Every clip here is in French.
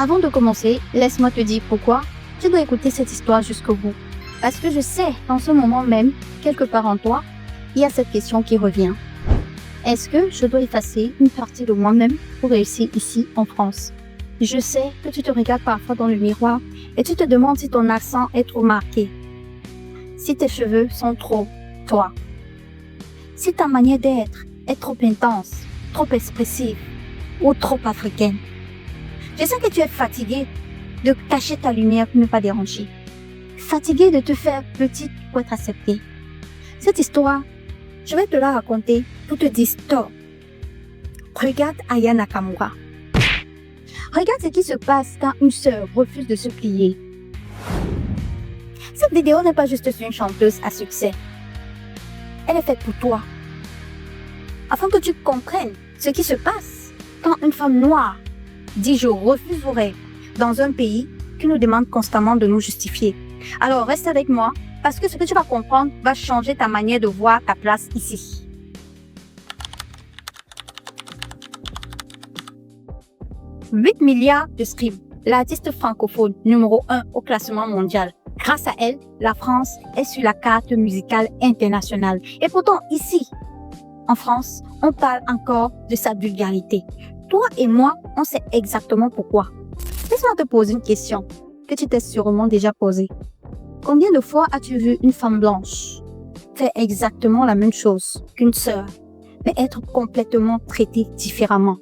Avant de commencer, laisse-moi te dire pourquoi tu dois écouter cette histoire jusqu'au bout. Parce que je sais, dans ce moment même, quelque part en toi, il y a cette question qui revient. Est-ce que je dois effacer une partie de moi-même pour réussir ici en France? Je sais que tu te regardes parfois dans le miroir et tu te demandes si ton accent est trop marqué, si tes cheveux sont trop toi, si ta manière d'être est trop intense, trop expressive ou trop africaine. Je sais que tu es fatigué de cacher ta lumière pour ne pas déranger, fatigué de te faire petite pour être accepté. Cette histoire, je vais te la raconter pour te dire stop. Regarde Aya Nakamura. Regarde ce qui se passe quand une sœur refuse de se plier. Cette vidéo n'est pas juste sur une chanteuse à succès. Elle est faite pour toi. Afin que tu comprennes ce qui se passe quand une femme noire dit je refuse vos rêves dans un pays qui nous demande constamment de nous justifier. Alors reste avec moi parce que ce que tu vas comprendre va changer ta manière de voir ta place ici. « 8 milliards de streams, l'artiste francophone numéro 1 au classement mondial. Grâce à elle, la France est sur la carte musicale internationale. Et pourtant, ici, en France, on parle encore de sa vulgarité. Toi et moi, on sait exactement pourquoi. Laisse-moi te poser une question que tu t'es sûrement déjà posée. Combien de fois as-tu vu une femme blanche faire exactement la même chose qu'une sœur, mais être complètement traitée différemment?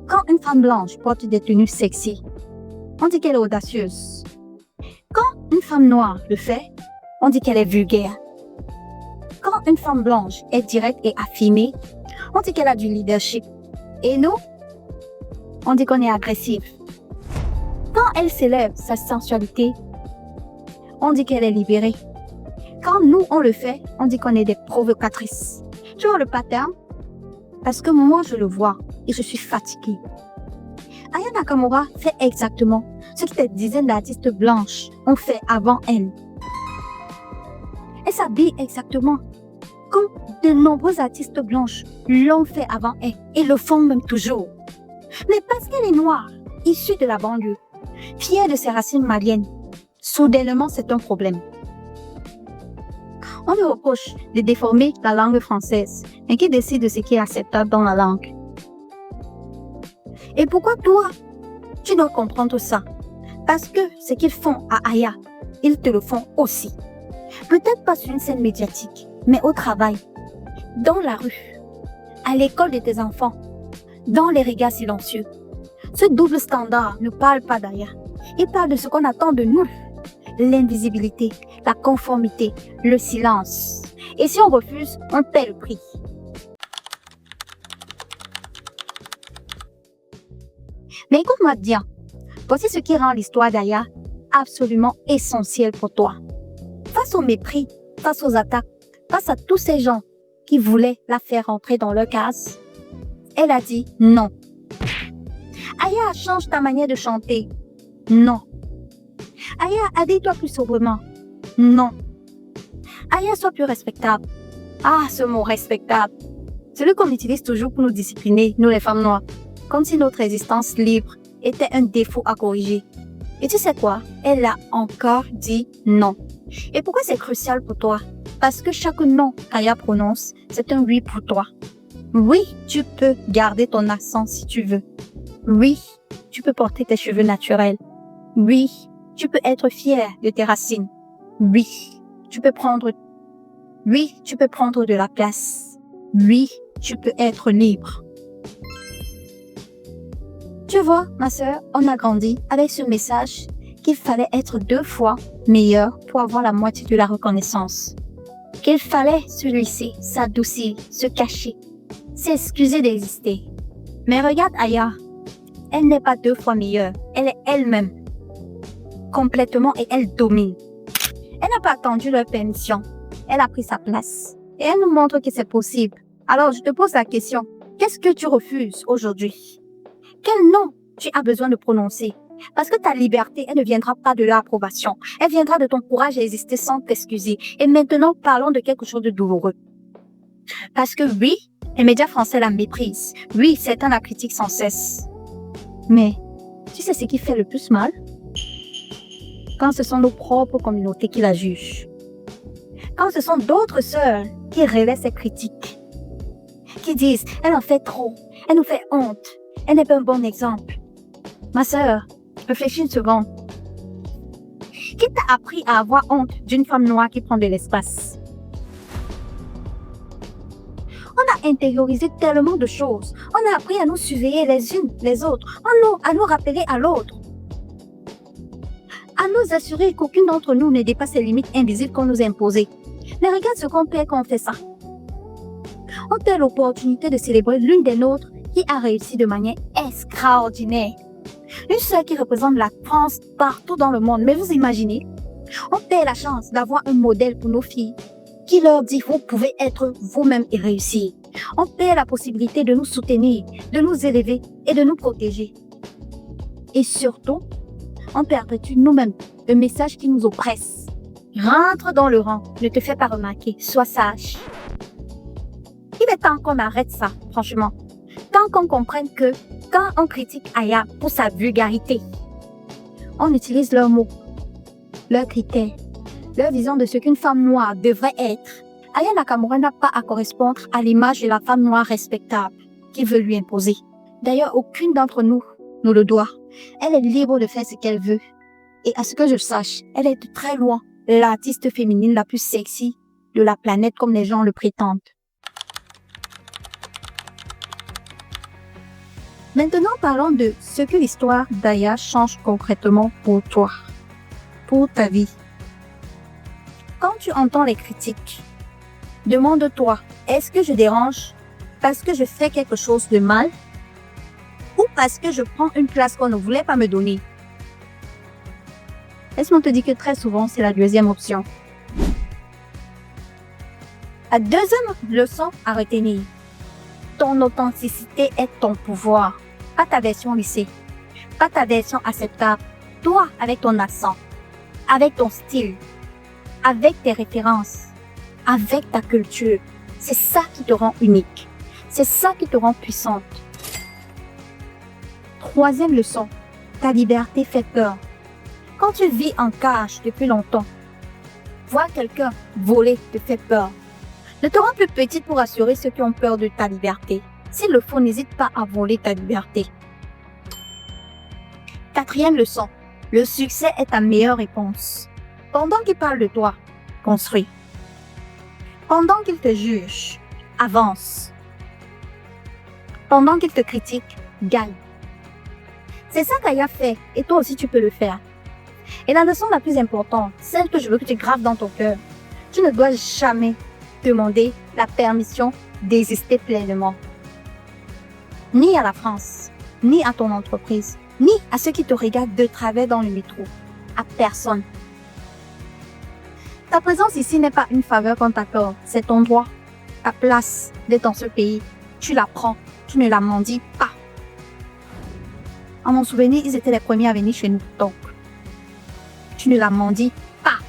Quand une femme blanche porte des tenues sexy, on dit qu'elle est audacieuse. Quand une femme noire le fait, on dit qu'elle est vulgaire. Quand une femme blanche est directe et affirmée, on dit qu'elle a du leadership. Et nous, on dit qu'on est agressif. Quand elle célèbre sa sensualité, on dit qu'elle est libérée. Quand nous, on le fait, on dit qu'on est des provocatrices. Tu vois le pattern? Parce que moi, je le vois et je suis fatiguée. Aya Nakamura fait exactement ce que des dizaines d'artistes blanches ont fait avant elle. Elle s'habille exactement comme de nombreux artistes blanches l'ont fait avant elle et le font même toujours. Mais parce qu'elle est noire, issue de la banlieue, fière de ses racines maliennes, soudainement c'est un problème. On lui reproche de déformer la langue française, mais qui décide de ce qui est acceptable dans la langue? Et pourquoi toi, tu dois comprendre ça? Parce que ce qu'ils font à Aya, ils te le font aussi. Peut-être pas sur une scène médiatique, mais au travail, dans la rue, à l'école de tes enfants, dans les regards silencieux. Ce double standard ne parle pas d'Aya. Il parle de ce qu'on attend de nous. L'invisibilité, la conformité, le silence. Et si on refuse, on paie le prix. Mais écoute-moi bien, voici ce qui rend l'histoire d'Aya absolument essentielle pour toi. Face au mépris, face aux attaques, face à tous ces gens qui voulaient la faire rentrer dans leur case, elle a dit non. Aya, change ta manière de chanter. Non. Aya, habille-toi plus sobrement. Non. Aya, sois plus respectable. Ah, ce mot respectable. Celui qu'on utilise toujours pour nous discipliner, nous les femmes noires. Comme si notre existence libre était un défaut à corriger. Et tu sais quoi? Elle a encore dit non. Et pourquoi c'est crucial pour toi? Parce que chaque non qu'Aya prononce, c'est un oui pour toi. Oui, tu peux garder ton accent si tu veux. Oui, tu peux porter tes cheveux naturels. Oui, tu peux être fier de tes racines. Oui, tu peux prendre de la place. Oui, tu peux être libre. Tu vois, ma sœur, on a grandi avec ce message qu'il fallait être 2 fois meilleur pour avoir la moitié de la reconnaissance. Qu'il fallait se laisser, s'adoucir, se cacher, s'excuser d'exister. Mais regarde Aya, elle n'est pas 2 fois meilleure, elle est elle-même. Complètement et elle domine. Elle n'a pas attendu leur permission, elle a pris sa place. Et elle nous montre que c'est possible. Alors je te pose la question, qu'est-ce que tu refuses aujourd'hui? Quel nom tu as besoin de prononcer? Parce que ta liberté, elle ne viendra pas de l'approbation. Elle viendra de ton courage à exister sans t'excuser. Et maintenant, parlons de quelque chose de douloureux. Parce que oui, les médias français la méprisent. Oui, certains la critiquent sans cesse. Mais Tu sais ce qui fait le plus mal? Quand ce sont nos propres communautés qui la jugent. Quand ce sont d'autres sœurs qui relaient ces critiques. Qui disent, elle en fait trop, elle nous fait honte, elle n'est pas un bon exemple. Ma sœur, réfléchis une seconde. Qui t'a appris à avoir honte d'une femme noire qui prend de l'espace? On a intériorisé tellement de choses. On a appris à nous surveiller les unes les autres, à nous rappeler à l'autre. À nous assurer qu'aucune d'entre nous ne dépasse les limites invisibles qu'on nous a imposées. Mais regarde ce qu'on perd quand on fait ça. On perd l'opportunité de célébrer l'une des nôtres qui a réussi de manière extraordinaire. Une sœur qui représente la France partout dans le monde. Mais vous imaginez, on perd la chance d'avoir un modèle pour nos filles qui leur dit vous pouvez être vous-même et réussir. On perd la possibilité de nous soutenir, de nous élever et de nous protéger. Et surtout, on perpétue nous-mêmes le message qui nous oppresse. Rentre dans le rang, ne te fais pas remarquer, sois sage. Il est temps qu'on arrête ça, franchement. Tant qu'on comprenne que quand on critique Aya pour sa vulgarité, on utilise leurs mots, leurs critères, leur vision de ce qu'une femme noire devrait être. Aya Nakamura n'a pas à correspondre à l'image de la femme noire respectable qu'il veut lui imposer. D'ailleurs, aucune d'entre nous nous le doit. Elle est libre de faire ce qu'elle veut. Et à ce que je sache, elle est de très loin l'artiste féminine la plus sexy de la planète comme les gens le prétendent. Maintenant, parlons de ce que l'histoire d'Aya change concrètement pour toi, pour ta vie. Quand tu entends les critiques, demande-toi, est-ce que je dérange parce que je fais quelque chose de mal ou parce que je prends une place qu'on ne voulait pas me donner? Laisse-moi te dire que très souvent, c'est la deuxième option. La deuxième leçon à retenir. Ton authenticité est ton pouvoir. Pas ta version lycée. Pas ta version acceptable. Toi, avec ton accent. Avec ton style. Avec tes références. Avec ta culture. C'est ça qui te rend unique. C'est ça qui te rend puissante. Troisième leçon. Ta liberté fait peur. Quand tu vis en cage depuis longtemps, voir quelqu'un voler te fait peur. Ne te rends plus petite pour assurer ceux qui ont peur de ta liberté. S'il le faut, n'hésite pas à voler ta liberté. Quatrième leçon. Le succès est ta meilleure réponse. Pendant qu'il parle de toi, construis. Pendant qu'il te juge, avance. Pendant qu'il te critique, gagne. C'est ça qu'Aya fait et toi aussi tu peux le faire. Et la leçon la plus importante, celle que je veux que tu graves dans ton cœur, tu ne dois jamais demander la permission d'exister pleinement. Ni à la France, ni à ton entreprise, ni à ceux qui te regardent de travers dans le métro. À personne. Ta présence ici n'est pas une faveur qu'on t'accorde, c'est ton droit. Ta place d'être dans ce pays, tu la prends, tu ne la mendies pas. En mon souvenir, ils étaient les premiers à venir chez nous, donc tu ne la mendies pas.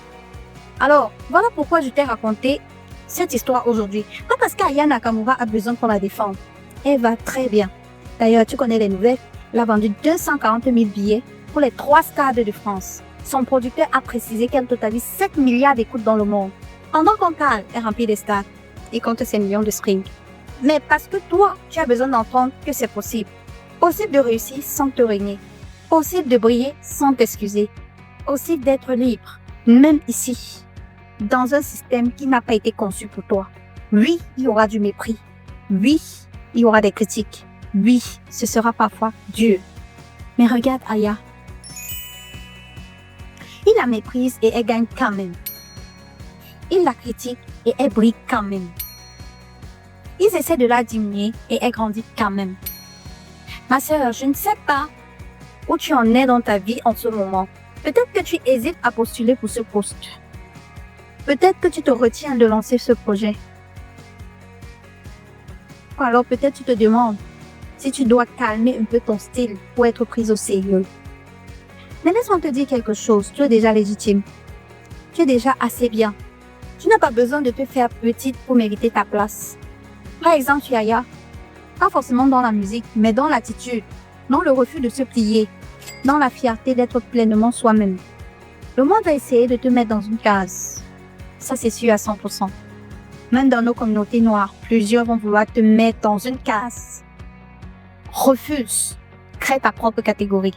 Alors, voilà pourquoi je t'ai raconté cette histoire aujourd'hui. Pas parce qu'Aya Nakamura a besoin qu'on la défende. Elle va très bien. D'ailleurs, tu connais les nouvelles. Elle a vendu 240 000 billets pour les 3 stades de France. Son producteur a précisé qu'elle totalise 7 milliards d'écoutes dans le monde. Pendant qu'on parle, elle remplit les stades et compte ses millions de streams. Mais parce que toi, tu as besoin d'entendre que c'est possible. Possible de réussir sans te régner. Possible de briller sans t'excuser. Possible d'être libre, même ici, dans un système qui n'a pas été conçu pour toi. Oui, il y aura du mépris. Oui, il y aura des critiques. Oui, ce sera parfois dur. Mais regarde Aya. Il la méprise et elle gagne quand même. Il la critique et elle brille quand même. Ils essaient de la diminuer et elle grandit quand même. Ma sœur, je ne sais pas où tu en es dans ta vie en ce moment. Peut-être que tu hésites à postuler pour ce poste. Peut-être que tu te retiens de lancer ce projet. Ou alors peut-être tu te demandes si tu dois calmer un peu ton style pour être prise au sérieux. Mais laisse-moi te dire quelque chose, tu es déjà légitime. Tu es déjà assez bien. Tu n'as pas besoin de te faire petite pour mériter ta place. Par exemple, Aya, pas forcément dans la musique, mais dans l'attitude, dans le refus de se plier. dans la fierté d'être pleinement soi-même. Le monde va essayer de te mettre dans une case. Ça, c'est sûr à 100%. Même dans nos communautés noires, plusieurs vont vouloir te mettre dans une case. Refuse. Crée ta propre catégorie.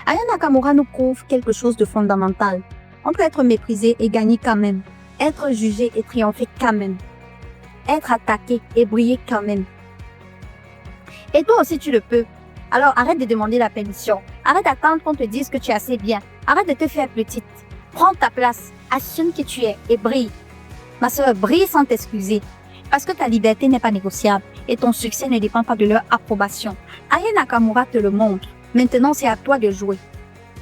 Aya Nakamura nous prouve quelque chose de fondamental. On peut être méprisé et gagner quand même. Être jugé et triompher quand même. Être attaqué et briller quand même. Et toi aussi tu le peux. Alors arrête de demander la permission. Arrête d'attendre qu'on te dise que tu es assez bien. Arrête de te faire petite. Prends ta place. Assume qui tu es et brille. Ma soeur, brille sans t'excuser. Parce que ta liberté n'est pas négociable et ton succès ne dépend pas de leur approbation. Aya Nakamura te le montre. Maintenant, c'est à toi de jouer.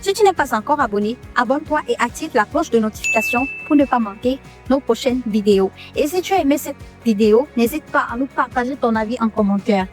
Si tu n'es pas encore abonné, abonne-toi et active la cloche de notification pour ne pas manquer nos prochaines vidéos. Et si tu as aimé cette vidéo, n'hésite pas à nous partager ton avis en commentaire.